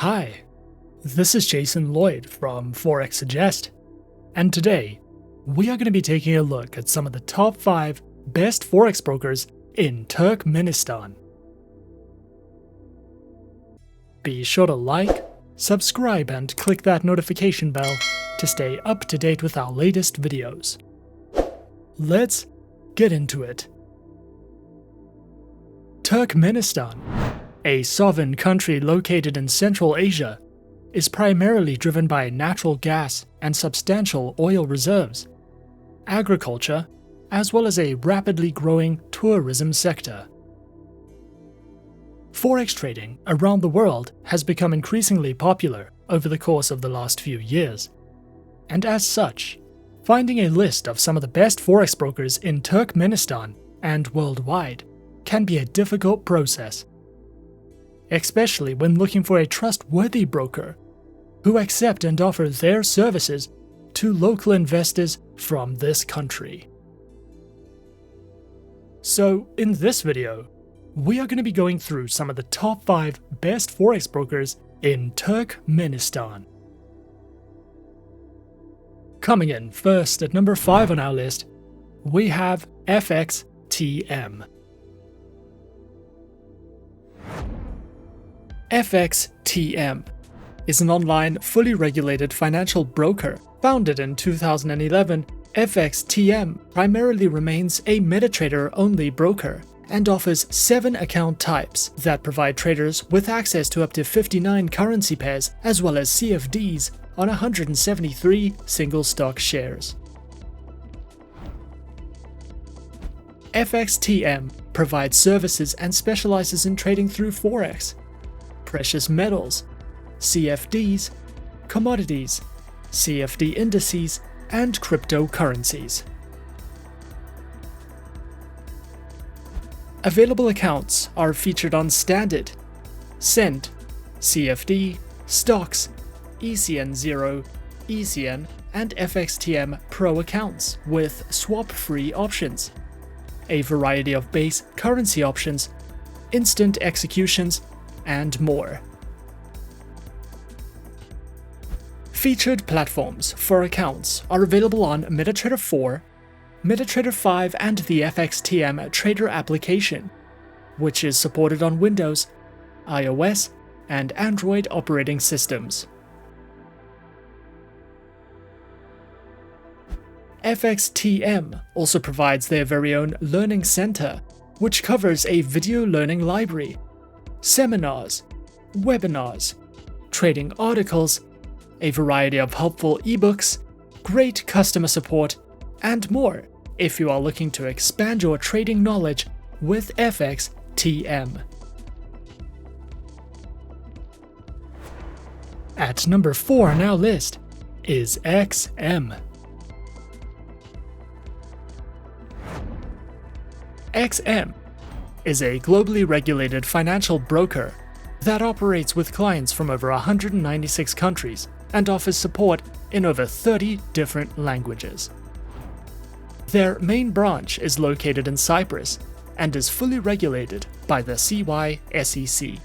Hi, this is Jason Lloyd from Forexsuggest, and today we are going to be taking a look at some of the top 5 best Forex brokers in Turkmenistan. Be sure to like, subscribe, and click that notification bell to stay up to date with our latest videos. Let's get into it. Turkmenistan, a sovereign country located in Central Asia, is primarily driven by natural gas and substantial oil reserves, agriculture, as well as a rapidly growing tourism sector. Forex trading around the world has become increasingly popular over the course of the last few years, and as such, finding a list of some of the best Forex brokers in Turkmenistan and worldwide can be a difficult process, especially when looking for a trustworthy broker who accept and offer their services to local investors from this country. So, in this video, we are going to be going through some of the top 5 best Forex brokers in Turkmenistan. Coming in first at number 5 on our list, we have FXTM. FXTM is an online, fully regulated financial broker. Founded in 2011, FXTM primarily remains a MetaTrader-only broker and offers 7 account types that provide traders with access to up to 59 currency pairs as well as CFDs on 173 single stock shares. FXTM provides services and specializes in trading through Forex, precious metals, CFDs, commodities, CFD indices, and cryptocurrencies. Available accounts are featured on Standard, Cent, CFD, Stocks, ECN Zero, ECN, and FXTM Pro accounts with swap-free options, a variety of base currency options, instant executions, and more. Featured platforms for accounts are available on MetaTrader 4, MetaTrader 5, and the FXTM Trader application, which is supported on Windows, iOS, and Android operating systems. FXTM also provides their very own Learning Center, which covers a video learning library, seminars, webinars, trading articles, a variety of helpful ebooks, great customer support, and more if you are looking to expand your trading knowledge with FXTM. At number 4 on our list is XM. XM is a globally regulated financial broker that operates with clients from over 196 countries and offers support in over 30 different languages. Their main branch is located in Cyprus and is fully regulated by the CYSEC.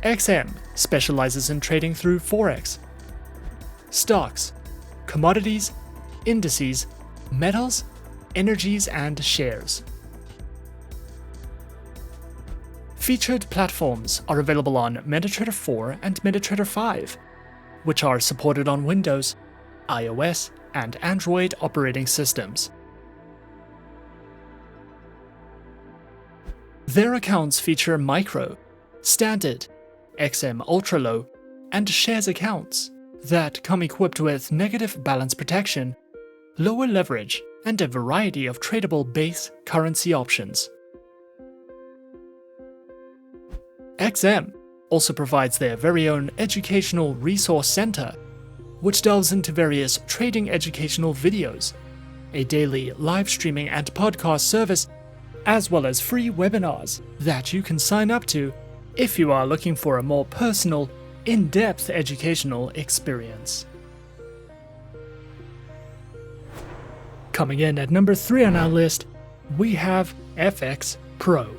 XM specializes in trading through Forex, stocks, commodities, indices, metals, energies, and shares. Featured platforms are available on MetaTrader 4 and MetaTrader 5, which are supported on Windows, iOS, and Android operating systems. Their accounts feature Micro, Standard, XM Ultra Low, and Shares accounts that come equipped with negative balance protection, lower leverage, and a variety of tradable base currency options. XM also provides their very own Educational Resource Center, which delves into various trading educational videos, a daily live streaming and podcast service, as well as free webinars that you can sign up to if you are looking for a more personal, in-depth educational experience. Coming in at number 3 on our list, we have FXPro.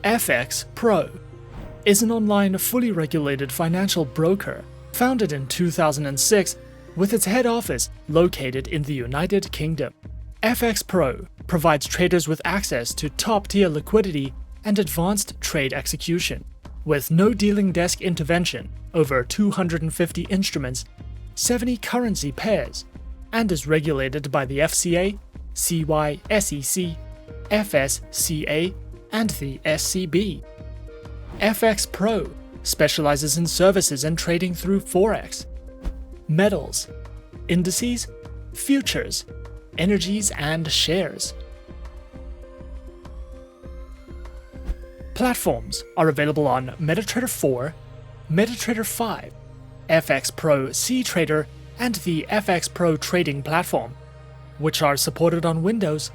FXPro is an online, fully regulated financial broker founded in 2006 with its head office located in the United Kingdom. FXPro provides traders with access to top-tier liquidity and advanced trade execution, with no dealing desk intervention, over 250 instruments, 70 currency pairs, and is regulated by the FCA, CYSEC, FSCA, and the SCB. FXPro specializes in services and trading through Forex, metals, indices, futures, energies, and shares. Platforms are available on MetaTrader 4, MetaTrader 5, FXPro CTrader, and the FXPro Trading Platform, which are supported on Windows,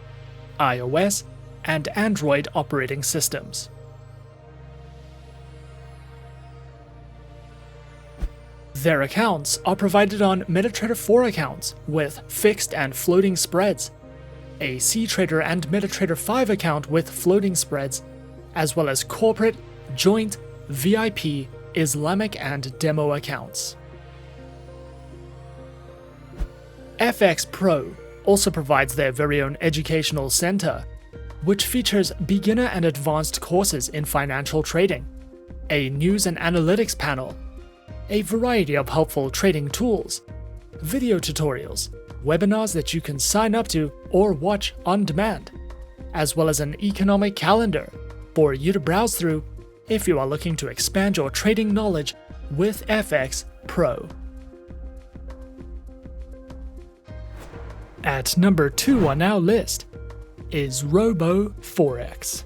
iOS, and Android operating systems. Their accounts are provided on MetaTrader 4 accounts with fixed and floating spreads, a CTrader and MetaTrader 5 account with floating spreads, as well as corporate, joint, VIP, Islamic, and demo accounts. FXPro also provides their very own educational center, which features beginner and advanced courses in financial trading, a news and analytics panel, a variety of helpful trading tools, video tutorials, webinars that you can sign up to or watch on demand, as well as an economic calendar for you to browse through if you are looking to expand your trading knowledge with FXPro. At number 2 on our list is RoboForex.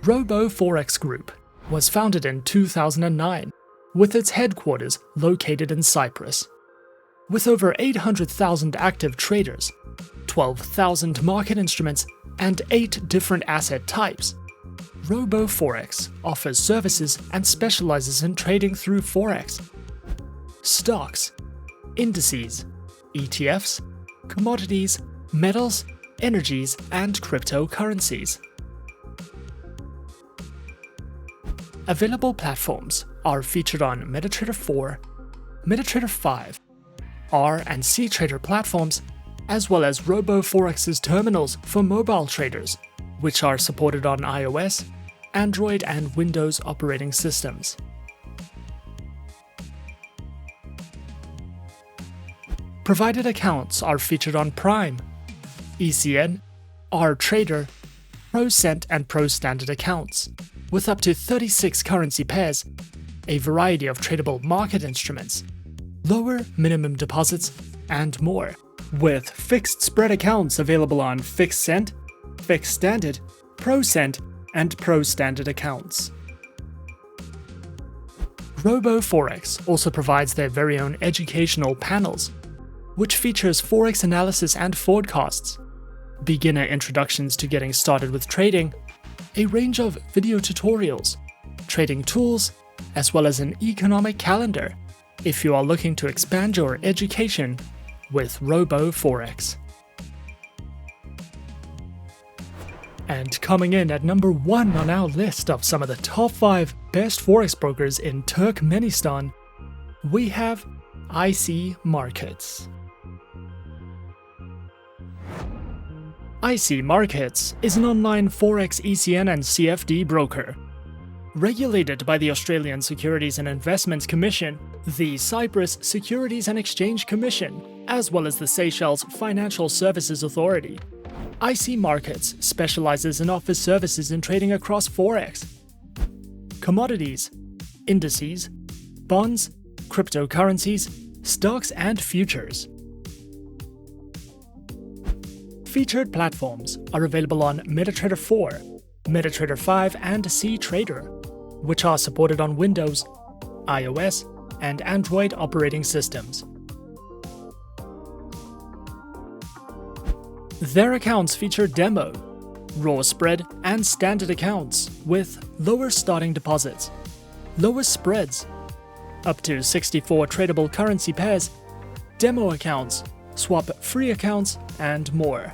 RoboForex Group was founded in 2009, with its headquarters located in Cyprus. With over 800,000 active traders, 12,000 market instruments, and 8 different asset types, RoboForex offers services and specializes in trading through Forex, stocks, indices, ETFs, commodities, metals, energies, and cryptocurrencies. Available platforms are featured on MetaTrader 4, MetaTrader 5, R and CTrader platforms, as well as RoboForex's terminals for mobile traders, which are supported on iOS, Android, and Windows operating systems. Provided accounts are featured on Prime, ECN, RTrader, ProCent, and ProStandard accounts, with up to 36 currency pairs, a variety of tradable market instruments, lower minimum deposits, and more, with fixed spread accounts available on FixCent, FixStandard, ProCent, and ProStandard accounts. RoboForex also provides their very own educational panels, which features Forex analysis and forecasts, beginner introductions to getting started with trading, a range of video tutorials, trading tools, as well as an economic calendar if you are looking to expand your education with RoboForex. And coming in at number 1 on our list of some of the top 5 best Forex brokers in Turkmenistan, we have IC Markets. IC Markets is an online Forex ECN and CFD broker. Regulated by the Australian Securities and Investments Commission, the Cyprus Securities and Exchange Commission, as well as the Seychelles Financial Services Authority, IC Markets specializes and offers services in trading across Forex, commodities, indices, bonds, cryptocurrencies, stocks, and futures. Featured platforms are available on MetaTrader 4, MetaTrader 5, and CTrader, which are supported on Windows, iOS, and Android operating systems. Their accounts feature demo, raw spread, and standard accounts with lower starting deposits, lower spreads, up to 64 tradable currency pairs, demo accounts, swap-free accounts, and more.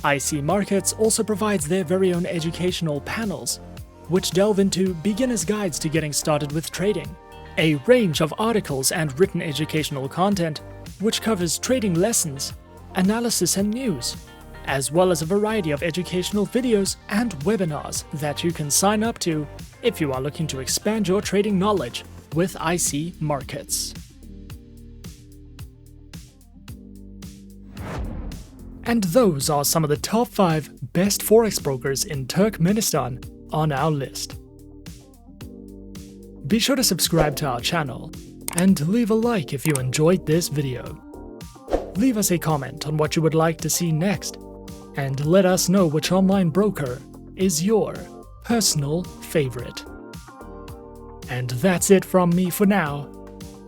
IC Markets also provides their very own educational panels, which delve into beginner's guides to getting started with trading, a range of articles and written educational content which covers trading lessons, analysis and news, as well as a variety of educational videos and webinars that you can sign up to if you are looking to expand your trading knowledge with IC Markets. And those are some of the top 5 best Forex brokers in Turkmenistan on our list. Be sure to subscribe to our channel and leave a like if you enjoyed this video. Leave us a comment on what you would like to see next, and let us know which online broker is your personal favorite. And that's it from me for now.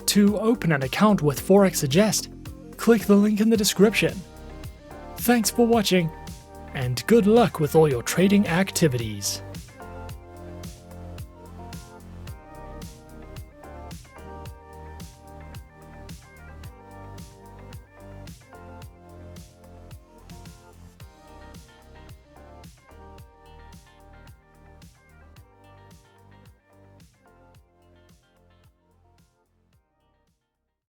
To open an account with Forexsuggest, click the link in the description. Thanks for watching, and good luck with all your trading activities.